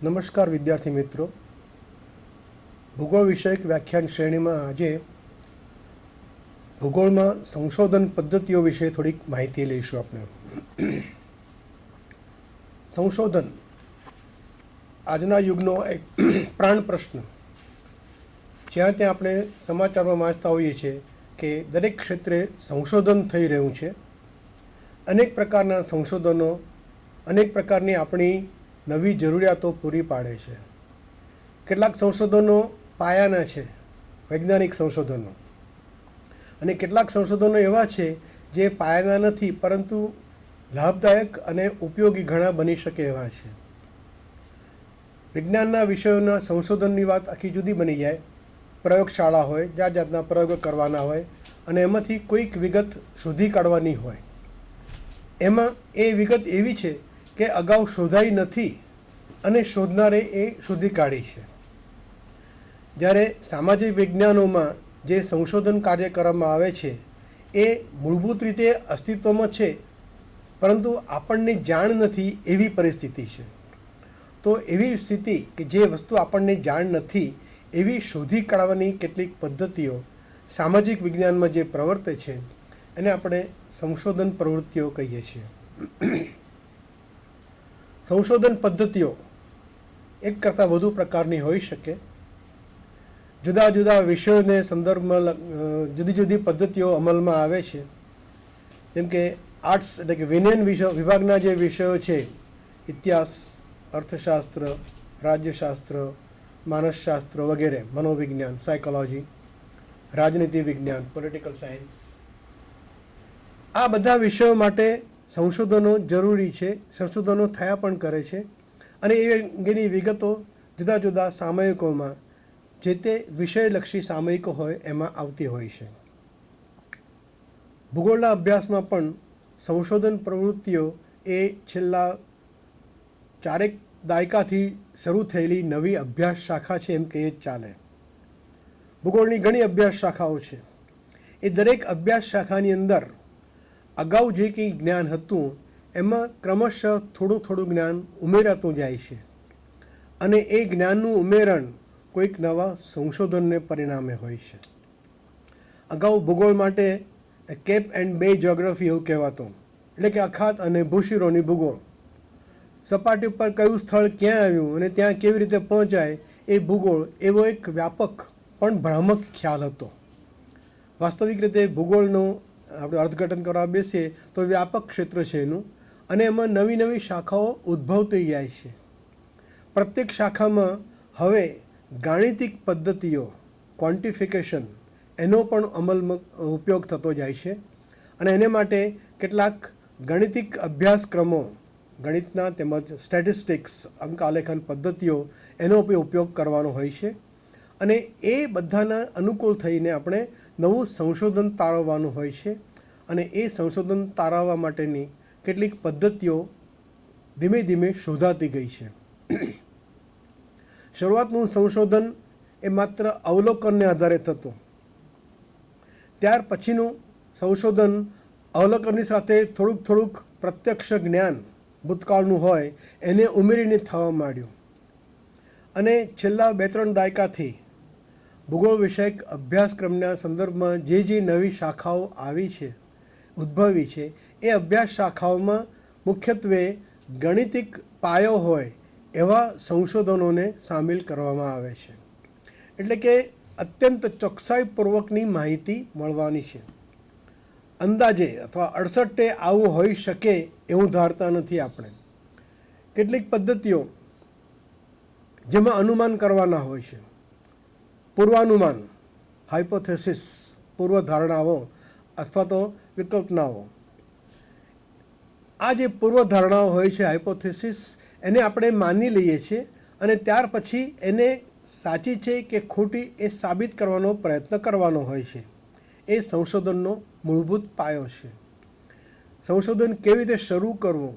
નમસ્કાર વિદ્યાર્થી મિત્રો, ભૂગોળ વિષયક વ્યાખ્યાન શ્રેણીમાં આજે ભૂગોળમાં સંશોધન પદ્ધતિઓ વિશે થોડીક માહિતી લઈશું. આપણે સંશોધન આજના યુગનો એક પ્રાણ પ્રશ્ન. જ્યાં ત્યાં આપણે સમાચારમાં વાંચતા હોઈએ છીએ કે દરેક ક્ષેત્રે સંશોધન થઈ રહ્યું છે. અનેક પ્રકારના સંશોધનો અનેક પ્રકારની આપણી નવી જરૂરિયાતો પૂરી પાડે છે. કેટલાક સંશોધનો પાયાના છે, વૈજ્ઞાનિક સંશોધનો, અને કેટલાક સંશોધનો એવા છે જે પાયાના નથી પરંતુ લાભદાયક અને ઉપયોગી ઘણા બની શકે એવા છે. વિજ્ઞાનના વિષયોના સંશોધનની વાત આખી જુદી બની જાય. પ્રયોગશાળા હોય, જાત જાતના પ્રયોગો કરવાના હોય અને એમાંથી કોઈક વિગત શોધી કાઢવાની હોય. એમાં એ વિગત એવી છે કે અગાઉ શોધાઈ નથી અને શોધનારે એ શોધી કાઢી છે. જ્યારે સામાજિક વિજ્ઞાનોમાં જે સંશોધન કાર્ય કરવામાં આવે છે એ મૂળભૂત રીતે અસ્તિત્વમાં છે પરંતુ આપણને જાણ નથી એવી પરિસ્થિતિ છે. તો એવી સ્થિતિ કે જે વસ્તુ આપણને જાણ નથી એવી શોધી કાઢવાની કેટલીક પદ્ધતિઓ સામાજિક વિજ્ઞાનમાં જે પ્રવર્તે છે એને આપણે સંશોધન પ્રવૃત્તિઓ કહીએ છીએ. સંશોધન પદ્ધતિઓ એક કરતાં વધુ પ્રકારની હોઈ શકે. જુદા જુદા વિષયોને સંદર્ભમાં જુદી જુદી પદ્ધતિઓ અમલમાં આવે છે. જેમ કે આર્ટ્સ એટલે કે વિજ્ઞાન વિભાગના જે વિષયો છે, ઇતિહાસ, અર્થશાસ્ત્ર, રાજ્યશાસ્ત્ર, માનસશાસ્ત્ર વગેરે, મનોવિજ્ઞાન, સાયકોલોજી, રાજનીતિ વિજ્ઞાન, પોલિટિકલ સાયન્સ, આ બધા વિષયો માટે સંશોધનો જરૂરી છે. સંશોધનો થયા પણ કરે છે અને એ અંગેની વિગતો જુદા જુદા સામયિકોમાં, જે તે વિષયલક્ષી સામયિકો હોય એમાં આવતી હોય છે. ભૂગોળના અભ્યાસમાં પણ સંશોધન પ્રવૃત્તિઓ એ છેલ્લા 4 દાયકાથી શરૂ થયેલી નવી અભ્યાસ શાખા છે એમ કહીએ જ ચાલે. ભૂગોળની ઘણી અભ્યાસ શાખાઓ છે. એ દરેક અભ્યાસ શાખાની અંદર અગાઉ જે કંઈ જ્ઞાન હતું એમાં ક્રમશઃ થોડું થોડું જ્ઞાન ઉમેરાતું જાય છે અને એ જ્ઞાનનું ઉમેરણ કોઈક નવા સંશોધનને પરિણામે હોય છે. અગાઉ ભૂગોળ માટે કેપ એન્ડ બે જ્યોગ્રાફી એવું કહેવાતું, એટલે કે અખાત અને ભૂશિરોની ભૂગોળ. સપાટી ઉપર કયું સ્થળ ક્યાં આવ્યું અને ત્યાં કેવી રીતે પહોંચાય એ ભૂગોળ એવો એક વ્યાપક પણ ભ્રામક ખ્યાલ હતો. વાસ્તવિક રીતે ભૂગોળનો આપણે અર્થઘટન કરવા બેસીએ તો વ્યાપક ક્ષેત્ર છે એનું, અને એમાં નવી નવી શાખાઓ ઉદ્ભવતી જાય છે. પ્રત્યેક શાખામાં હવે ગાણિતિક પદ્ધતિઓ, ક્વોન્ટિફિકેશન, એનો પણ અમલમાં ઉપયોગ થતો જાય છે અને એને માટે કેટલાક ગણિતિક અભ્યાસક્રમો, ગણિતના તેમજ સ્ટેટિસ્ટિક્સ, અંક આલેખન પદ્ધતિઓ, એનો ઉપયોગ કરવાનો હોય છે. અને એ બધાના અનુકૂળ થઈને આપણે નવું સંશોધન તારવવાનું હોય છે અને એ સંશોધન તારવવા માટેની કેટલીક પદ્ધતિઓ ધીમે ધીમે શોધાતી ગઈ છે. શરૂઆતનું સંશોધન એ માત્ર અવલોકનને આધારે થતું. ત્યાર પછીનું સંશોધન અવલોકનની સાથે થોડુંક થોડુંક પ્રત્યક્ષ જ્ઞાન ભૂતકાળનું હોય એને ઉમેરીને થવા માંડ્યું. અને છેલ્લા 2-3 દાયકાથી ભૂગોળ વિષયક અભ્યાસક્રમના સંદર્ભમાં જે નવી શાખાઓ આવી છે, ઉદ્ભવી છે, એ અભ્યાસ શાખાઓમાં મુખ્યત્વે ગણિતિક પાયો હોય એવા સંશોધનોને સામેલ કરવામાં આવે છે. એટલે કે અત્યંત ચોકસાઈપૂર્વકની માહિતી મળવાની છે. અંદાજે અથવા 68 આવું હોઈ શકે એવું ધારતા નથી આપણે. કેટલીક પદ્ધતિઓ જેમાં અનુમાન કરવાના હોય છે, પૂર્વાનુમાન, હાઇપોથેસિસ, પૂર્વધારણાઓ અથવા તો વિકલ્પનાઓ. આ જે પૂર્વધારણાઓ હોય છે, હાઇપોથેસિસ, એને આપણે માની લઈએ છીએ અને ત્યાર પછી એને સાચી છે કે ખોટી એ સાબિત કરવાનો પ્રયત્ન કરવાનો હોય છે. એ સંશોધનનો મૂળભૂત પાયો છે. સંશોધન કેવી રીતે શરૂ કરવું,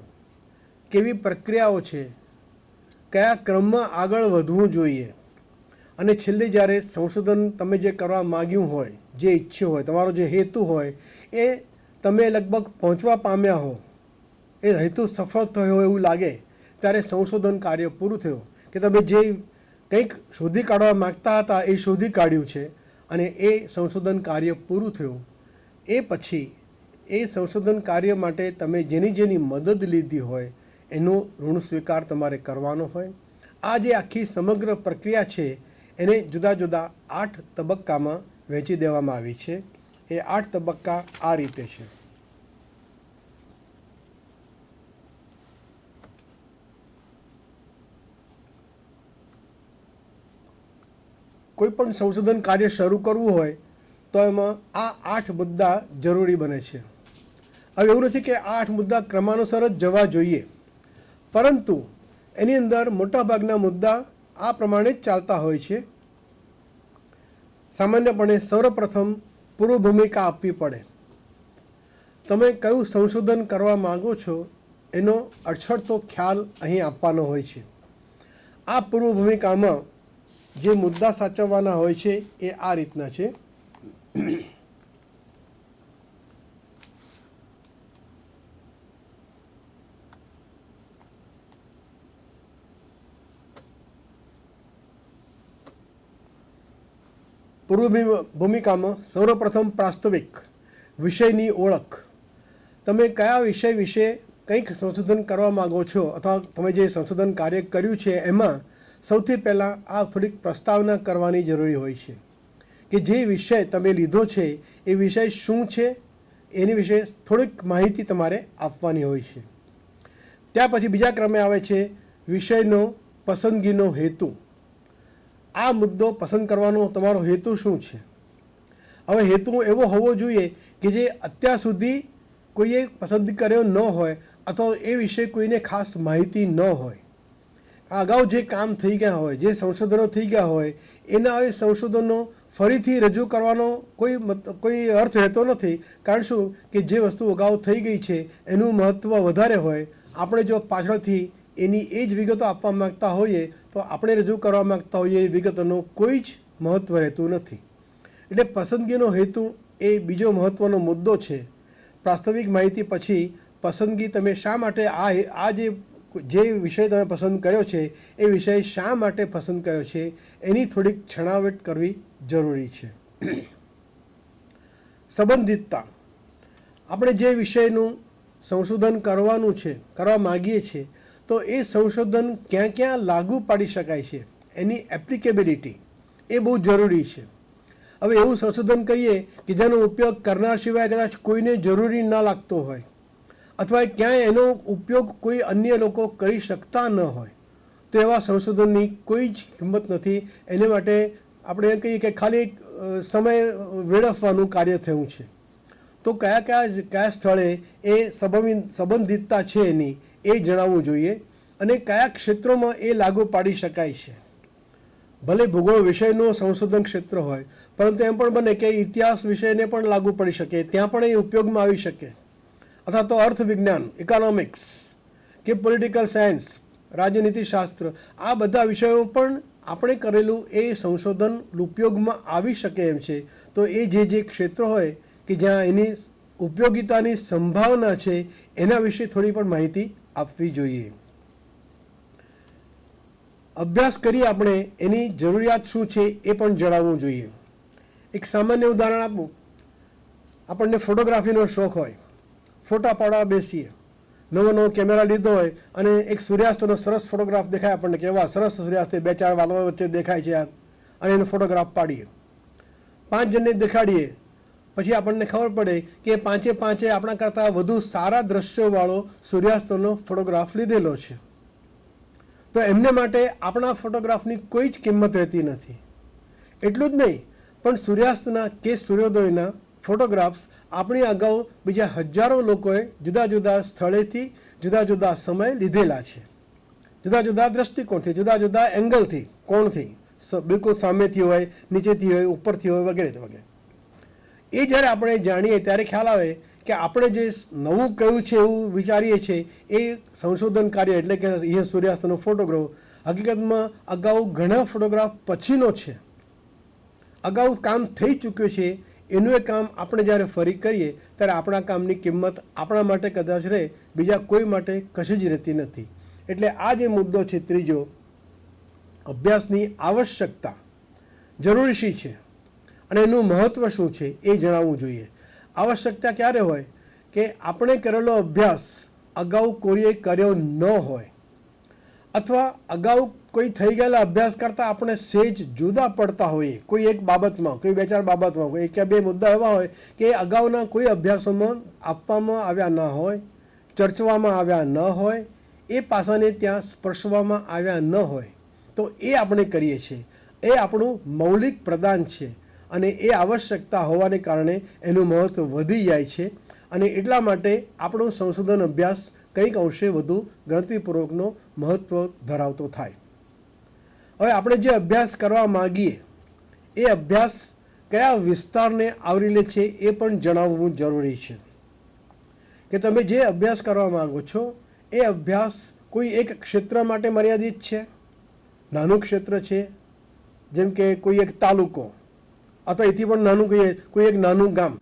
કેવી પ્રક્રિયાઓ છે, કયા ક્રમમાં આગળ વધવું જોઈએ, અને છેલ્લે જ્યારે સંશોધન તમે જે કરવા માગ્યું હોય, જે ઈચ્છ્યું હોય, તમારો જે હેતુ હોય એ તમે લગભગ પહોંચવા પામ્યા હો, એ હેતુ સફળ થયો એવું લાગે ત્યારે સંશોધન કાર્ય પૂરું થયું કે તમે જે કંઈક શોધી કાઢવા માગતા હતા એ શોધી કાઢ્યું છે અને એ સંશોધન કાર્ય પૂરું થયું. એ પછી એ સંશોધન કાર્ય માટે તમે જેની જેની મદદ લીધી હોય એનો ઋણ સ્વીકાર તમારે કરવાનો હોય. આ જે આખી સમગ્ર પ્રક્રિયા છે એને જુદા જુદા 8 તબક્કામાં વહેંચી દેવામાં આવી છે. એ 8 તબક્કા આ રીતે છે. કોઈ પણ સંશોધન કાર્ય શરૂ કરવું હોય તો એમાં આ 8 મુદ્દા જરૂરી બને છે. હવે એવું નથી કે આ 8 મુદ્દા ક્રમાનુસાર જ જવા જોઈએ, પરંતુ એની અંદર મોટાભાગના મુદ્દા આ પ્રમાણે જ ચાલતા હોય છે. સામાન્યપણે સર્વપ્રથમ પૂર્વ ભૂમિકા આપવી પડે. તમે કયું સંશોધન કરવા માગો છો એનો અડછળતો ખ્યાલ અહીં આપવાનો હોય છે. આ પૂર્વ ભૂમિકામાં જે મુદ્દા સાચવવાના હોય છે એ આ રીતના છે. પૂર્વ ભૂમિકામાં સર્વપ્રથમ પ્રાસ્તવિક વિષયની ઓળખ. તમે કયા વિષય વિશે કંઈક સંશોધન કરવા માગો છો અથવા તમે જે સંશોધન કાર્ય કર્યું છે એમાં સૌથી પહેલાં આ થોડીક પ્રસ્તાવના કરવાની જરૂરી હોય છે કે જે વિષય તમે લીધો છે એ વિષય શું છે એની વિશે થોડીક માહિતી તમારે આપવાની હોય છે. ત્યાર પછી બીજા ક્રમે આવે છે વિષયનો પસંદગીનો હેતુ. આ મુદ્દો પસંદ કરવાનો તમારો હેતુ શું છે? હવે હેતુ એવો હોવો જોઈએ કે જે અત્યાર સુધી કોઈએ પસંદ કર્યો ન હોય અથવા એ વિશે કોઈને ખાસ માહિતી ન હોય. અગાઉ જે કામ થઈ ગયા હોય, જે સંશોધનો થઈ ગયા હોય, એના એ સંશોધનો ફરીથી રજૂ કરવાનો કોઈ અર્થ રહેતો નથી. કારણ શું કે જે વસ્તુ અગાઉ થઈ ગઈ છે એનું મહત્ત્વ વધારે હોય. આપણે જો પાછળથી એની એ જ વિગતો આપવા માગતા હોઈએ તો આપણે રજૂ કરવા માગતા હોઈએ એ વિગતોનું કોઈ જ મહત્ત્વ રહેતું નથી. એટલે પસંદગીનો હેતુ એ બીજો મહત્ત્વનો મુદ્દો છે. પ્રાસ્તવિક માહિતી પછી પસંદગી, તમે શા માટે આ જે વિષય તમે પસંદ કર્યો છે એ વિષય શા માટે પસંદ કર્યો છે એની થોડીક છણાવટ કરવી જરૂરી છે. સંબંધિતતા. આપણે જે વિષયનું સંશોધન કરવાનું છે, કરવા માગીએ છીએ, તો એ સંશોધન ક્યાં ક્યાં લાગુ પાડી શકાય છે એની એપ્લિકેબિલિટી એ બહુ જરૂરી છે. હવે એવું સંશોધન કરીએ કે જેનો ઉપયોગ કરનાર સિવાય કદાચ કોઈને જરૂરી ન લાગતો હોય અથવા ક્યાંય એનો ઉપયોગ કોઈ અન્ય લોકો કરી શકતા ન હોય તો એવા સંશોધનની કોઈ જ કિંમત નથી. એને માટે આપણે એમ કહીએ કે ખાલી સમય વેડફવાનું કાર્ય થયું છે. તો કયા સ્થળે એ સંબંધિતતા છે એની એ જણાવવું જોઈએ અને કયા ક્ષેત્રોમાં એ લાગુ પાડી શકાય છે. ભલે ભૂગોળ વિષયનું સંશોધન ક્ષેત્ર હોય, પરંતુ એમ પણ બને કે ઇતિહાસ વિષયને પણ લાગુ પડી શકે, ત્યાં પણ એ ઉપયોગમાં આવી શકે. અથવા તો અર્થવિજ્ઞાન, ઇકોનોમિક્સ કે પોલિટિકલ સાયન્સ, રાજનીતિશાસ્ત્ર, આ બધા વિષયો પણ આપણે કરેલું એ સંશોધન ઉપયોગમાં આવી શકે એમ છે. તો એ જે ક્ષેત્રો હોય કે જ્યાં એની ઉપયોગિતાની સંભાવના છે એના વિશે થોડી પણ માહિતી આપવી જોઈએ. અભ્યાસ કરી આપણે એની જરૂરિયાત શું છે એ પણ જણાવવું જોઈએ. એક સામાન્ય ઉદાહરણ આપું. આપણને ફોટોગ્રાફીનો શોખ હોય, ફોટા પાડવા બેસીએ, નવો કેમેરા લીધો હોય અને એક સૂર્યાસ્તનો સરસ ફોટોગ્રાફ દેખાય આપણને, કે એવા સરસ સૂર્યાસ્ત 2-4 વાદળો વચ્ચે દેખાય છે અને એનો ફોટોગ્રાફ પાડીએ, 5 જણને દેખાડીએ. પછી આપણને ખબર પડે કે 5 આપણા કરતાં વધુ સારા દ્રશ્યોવાળો સૂર્યાસ્તનો ફોટોગ્રાફ લીધેલો છે. તો એમને માટે આપણા ફોટોગ્રાફની કોઈ જ કિંમત રહેતી નથી. એટલું જ નહીં, પણ સૂર્યાસ્તના કે સૂર્યોદયના ફોટોગ્રાફ્સ આપણી અગાઉ બીજા હજારો લોકોએ જુદા જુદા સ્થળેથી જુદા જુદા સમય લીધેલા છે, જુદા જુદા દ્રષ્ટિકોણથી, જુદા જુદા એંગલથી, કોણથી, બિલકુલ સામેથી હોય, નીચેથી હોય, ઉપરથી હોય, વગેરે વગેરે. એ જ્યારે આપણે જાણીએ ત્યારે ખ્યાલ આવે કે આપણે જે નવું કહ્યું છે એવું વિચારીએ છીએ એ સંશોધન કાર્ય એટલે કે એ સૂર્યાસ્તનો ફોટોગ્રાફ હકીકતમાં અગાઉ ઘણા ફોટોગ્રાફ પછીનો છે. અગાઉ કામ થઈ ચૂક્યું છે એનું એ કામ આપણે જ્યારે ફરી કરીએ ત્યારે આપણા કામની કિંમત આપણા માટે કદાચ રહે, બીજા કોઈ માટે કશી જ રહેતી નથી. એટલે આ જે મુદ્દો છે ત્રીજો, અભ્યાસની આવશ્યકતા જરૂરી શી છે અને એનું મહત્ત્વ શું છે એ જણાવવું જોઈએ. આવશ્યકતા ક્યારે હોય કે આપણે કરેલો અભ્યાસ અગાઉ કોઈએ કર્યો ન હોય, અથવા અગાઉ કોઈ થઈ ગયેલા અભ્યાસ કરતાં આપણે સહેજ જુદા પડતા હોઈએ કોઈ એક બાબતમાં, કોઈ બે ચાર બાબતમાં, કોઈ એક બે મુદ્દા એવા હોય કે અગાઉના કોઈ અભ્યાસોમાં આપવામાં આવ્યા ન હોય, ચર્ચવામાં આવ્યા ન હોય, એ પાસાને ત્યાં સ્પર્શવામાં આવ્યા ન હોય, તો એ આપણે કરીએ છીએ. એ આપણું મૌલિક પ્રદાન છે અને એ આવશ્યકતા હોવાને કારણે એનું મહત્ત્વ વધી જાય છે અને એટલા માટે આપણો સંશોધન અભ્યાસ કંઈક અંશે વધુ ગણતરીપૂર્વકનો મહત્ત્વ ધરાવતો થાય. હવે આપણે જે અભ્યાસ કરવા માગીએ એ અભ્યાસ કયા વિસ્તારને આવરી લે છે એ પણ જણાવવું જરૂરી છે. કે તમે જે અભ્યાસ કરવા માગો છો એ અભ્યાસ કોઈ એક ક્ષેત્ર માટે મર્યાદિત છે, નાનું ક્ષેત્ર છે, જેમ કે કોઈ એક તાલુકો, અથવા એથી પણ નાનું કહીએ કોઈ એક નાનું ગામ,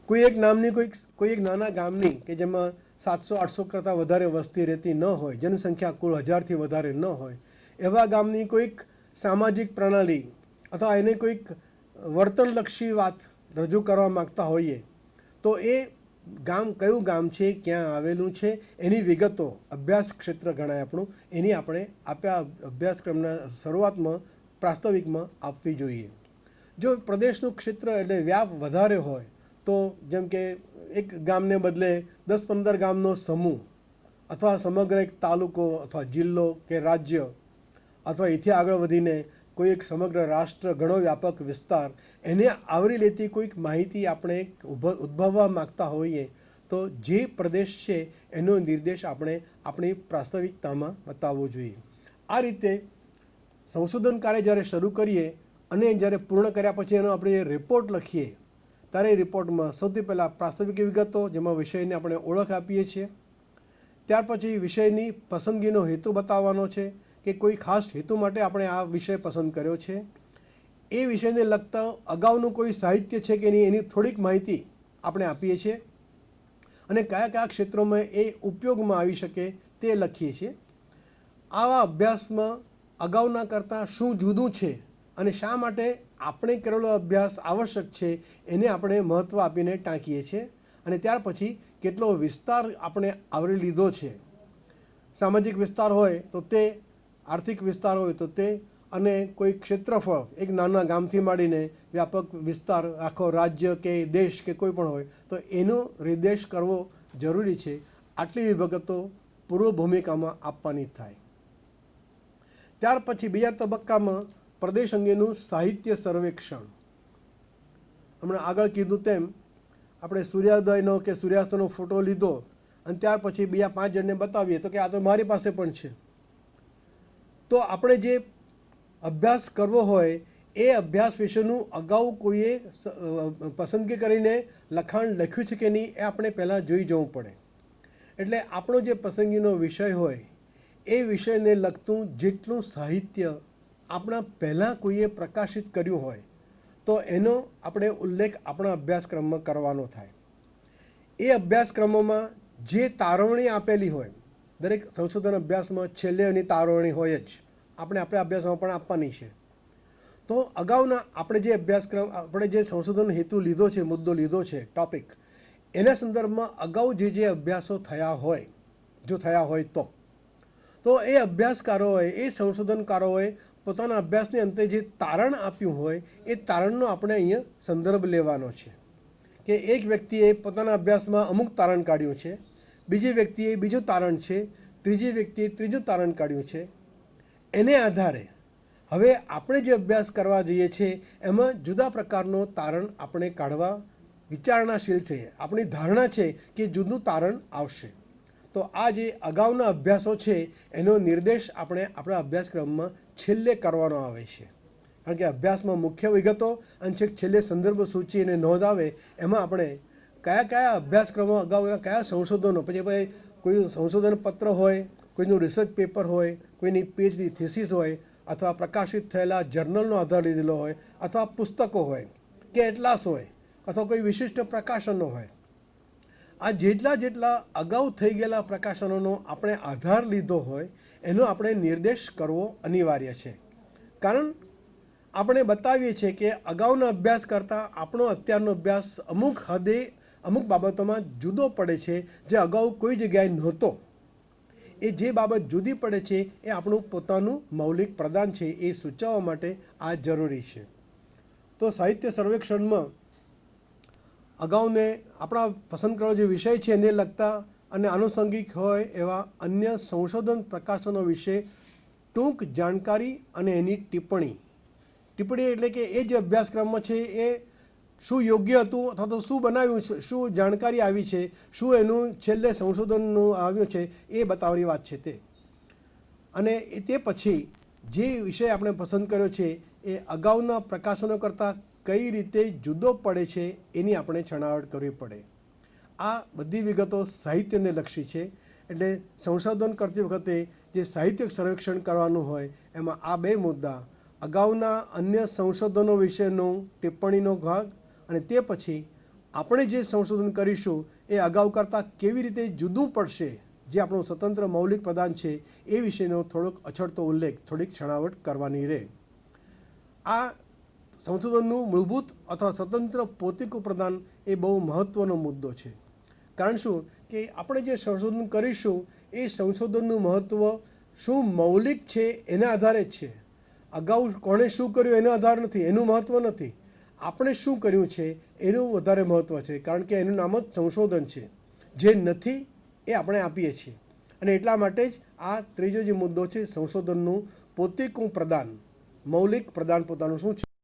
કોઈ એક નાના ગામની કે જેમાં 700-800 કરતાં વધારે વસ્તી રહેતી ન હોય, જનસંખ્યા કુલ 1000થી વધારે ન હોય, એવા ગામની કોઈક સામાજિક પ્રણાલી અથવા એને કોઈક વર્તનલક્ષી વાત રજૂ કરવા માગતા હોઈએ તો એ ગામ કયું ગામ છે, ક્યાં આવેલું છે, એની વિગતો અભ્યાસ ક્ષેત્ર ગણાય આપણું, એની આપણે આપ્યા અભ્યાસક્રમના શરૂઆતમાં પ્રાસ્તાવિકમાં આપવી જોઈએ. જો પ્રદેશનું ક્ષેત્ર એટલે વ્યાપ વધારે હોય તો જેમ કે એક ગામને બદલે 10-15 ગામનો સમૂહ, અથવા સમગ્ર એક તાલુકો અથવા જિલ્લો કે રાજ્ય, અથવા એથી આગળ વધીને કોઈ એક સમગ્ર રાષ્ટ્ર, ઘણો વ્યાપક વિસ્તાર, એને આવરી લેતી કોઈક માહિતી આપણે ઉદ્ભવવા માગતા હોઈએ તો જે પ્રદેશ છે એનો નિર્દેશ આપણે આપણી પ્રાસ્તાવિકતામાં બતાવવો જોઈએ. આ રીતે સંશોધન કાર્ય જ્યારે શરૂ કરીએ અને જ્યારે પૂર્ણ કર્યા પછી એનો આપણે રિપોર્ટ લખીએ ત્યારે એ રિપોર્ટમાં સૌથી પહેલાં પ્રાસ્તાવિક વિગતો, જેમાં વિષયને આપણે ઓળખ આપીએ છીએ. ત્યાર પછી વિષયની પસંદગીનો હેતુ બતાવવાનો છે કે કોઈ ખાસ હેતુ માટે આપણે આ વિષય પસંદ કર્યો છે. એ વિષયને લગતા અગાઉનું કોઈ સાહિત્ય છે કે નહીં એની થોડીક માહિતી આપણે આપીએ છીએ અને કયા કયા ક્ષેત્રોમાં એ ઉપયોગમાં આવી શકે તે લખીએ છીએ. આવા અભ્યાસમાં અગાઉના કરતાં શું જુદું છે અને શા માટે આપણે કરેલો અભ્યાસ આવશ્યક છે એને આપણે મહત્ત્વ આપીને ટાંકીએ છીએ. અને ત્યાર પછી કેટલો વિસ્તાર આપણે આવરી લીધો છે, સામાજિક વિસ્તાર હોય તો તે, આર્થિક વિસ્તાર હોય તો તે, અને કોઈ ક્ષેત્રફળ એક નાના ગામથી માંડીને વ્યાપક વિસ્તાર, આખો રાજ્ય કે દેશ કે કોઈ પણ હોય તો એનો નિર્દેશ કરવો જરૂરી છે. આટલી વિગતો પૂર્વ ભૂમિકામાં આપવાની થાય. ત્યાર પછી બીજા તબક્કામાં પ્રદેશ અંગેનું સાહિત્ય સર્વેક્ષણ. હમણાં આગળ કીધું તેમ આપણે સૂર્યોદયનો કે સૂર્યાસ્તનો ફોટો લીધો અને ત્યાર પછી બીજા 5 જણને બતાવીએ તો કે આ તો મારી પાસે પણ છે. તો આપણે જે અભ્યાસ કરવો હોય એ અભ્યાસ વિશેનું અગાઉ કોઈએ પસંદગી કરીને લખાણ લખ્યું છે કે નહીં એ આપણે પહેલાં જોઈ જવું પડે. એટલે આપણો જે પસંદગીનો વિષય હોય એ વિષયને લગતું જેટલું સાહિત્ય આપણા પહેલાં કોઈએ પ્રકાશિત કર્યું હોય તો એનો આપણે ઉલ્લેખ આપણા અભ્યાસક્રમમાં કરવાનો થાય. એ અભ્યાસક્રમોમાં જે તારવણી આપેલી હોય, દરેક સંશોધન અભ્યાસમાં છેલ્લે એની તારવણી હોય જ, આપણે અભ્યાસમાં પણ આપવાની છે. તો અગાઉના આપણે જે અભ્યાસક્રમ, આપણે જે સંશોધન હેતુ લીધો છે, મુદ્દો લીધો છે, ટૉપિક, એના સંદર્ભમાં અગાઉ જે અભ્યાસો થયા હોય, જો થયા હોય તો એ અભ્યાસકારોએ, એ સંશોધનકારોએ પોતાના અભ્યાસને અંતે જે તારણ આપ્યું હોય એ તારણનો આપણે અહીંયા સંદર્ભ લેવાનો છે. કે એક વ્યક્તિએ પોતાના અભ્યાસમાં અમુક તારણ કાઢ્યું છે, બીજી વ્યક્તિએ બીજું તારણ છે, ત્રીજી વ્યક્તિએ ત્રીજું તારણ કાઢ્યું છે. એને આધારે હવે આપણે જે અભ્યાસ કરવા જઈએ છીએ એમાં જુદા પ્રકારનો તારણ આપણે કાઢવા વિચારણાશીલ છે. આપણી ધારણા છે કે જુદું તારણ આવશે. તો આ જે અગાઉના અભ્યાસો છે એનો નિર્દેશ આપણે આપણા અભ્યાસક્રમમાં છેલ્લે કરવાનો આવે છે. કારણ કે અભ્યાસમાં મુખ્ય વિગતો અને છેક છેલ્લે સંદર્ભ સૂચિ અને નોંધ આવે એમાં આપણે કયા અભ્યાસક્રમો, અગાઉના કયા સંશોધનો, પછી કોઈ સંશોધન પત્ર હોય, કોઈનું રિસર્ચ પેપર હોય, કોઈની PhD થીસીસ હોય, અથવા પ્રકાશિત થયેલા જર્નલનો આધાર લીધેલો હોય, અથવા પુસ્તકો હોય કે એટલાસ હોય, અથવા કોઈ વિશિષ્ટ પ્રકાશનો હોય. આ જેટલા અગાઉ થઈ ગયેલા પ્રકાશનોનો આપણે આધાર લીધો હોય એનો આપણે નિર્દેશ કરવો અનિવાર્ય છે. કારણ આપણે બતાવીએ છીએ કે અગાઉનો અભ્યાસ કરતાં આપણો અત્યારનો અભ્યાસ અમુક હદે અમુક બાબતોમાં જુદો પડે છે, જે અગાઉ કોઈ જગ્યાએ નહોતો. એ જે બાબત જુદી પડે છે એ આપણું પોતાનું મૌલિક પ્રદાન છે, એ સૂચવવા માટે આ જરૂરી છે. તો સાહિત્ય સર્વેક્ષણમાં અગાઉને આપણા પસંદ કરેલો જે વિષય છે એને લગતા અને આનુષંગિક હોય એવા અન્ય સંશોધન પ્રકાશનો વિશે ટૂંક જાણકારી અને એની ટિપ્પણી એટલે કે એ જે અભ્યાસક્રમમાં છે એ શું યોગ્ય હતું અથવા તો શું બનાવ્યું છે, શું જાણકારી આવી છે, શું એનું છેલ્લે સંશોધનનું આવ્યું છે, એ બતાવવાની વાત છે તે. અને તે પછી જે વિષય આપણે પસંદ કર્યો છે એ અગાઉના પ્રકાશનો કરતાં કઈ રીતે જુદો પડે છે એની આપણે છણાવટ કરવી પડે. આ બધી વિગતો સાહિત્યને લક્ષી છે. એટલે સંશોધન કરતી વખતે જે સાહિત્ય સર્વેક્ષણ કરવાનું હોય એમાં આ બે મુદ્દા, અગાઉના અન્ય સંશોધનો વિશેનો ટિપ્પણીનો ભાગ અને તે પછી આપણે જે સંશોધન કરીશું એ અગાઉ કરતાં કેવી રીતે જુદું પડશે, જે આપણું સ્વતંત્ર મૌલિક પ્રદાન છે એ વિશેનો થોડોક અછડતો ઉલ્લેખ, થોડીક છણાવટ કરવાની રહે. આ સંશોધનનું મૂળભૂત અથવા સ્વતંત્ર પોતિકું પ્રદાન એ બહુ મહત્ત્વનો મુદ્દો છે. કારણ શું કે આપણે જે સંશોધન કરીશું એ સંશોધનનું મહત્ત્વ શું મૌલિક છે એના આધારે જ છે. અગાઉ કોણે શું કર્યું એનો આધાર નથી, એનું મહત્ત્વ નથી. આપણે શું કર્યું છે એનું વધારે મહત્ત્વ છે, કારણ કે એનું નામ જ સંશોધન છે. જે નથી એ આપણે આપીએ છીએ. અને એટલા માટે જ આ ત્રીજો જે મુદ્દો છે સંશોધનનું પોતિકું પ્રદાન, મૌલિક પ્રદાન પોતાનું શું છે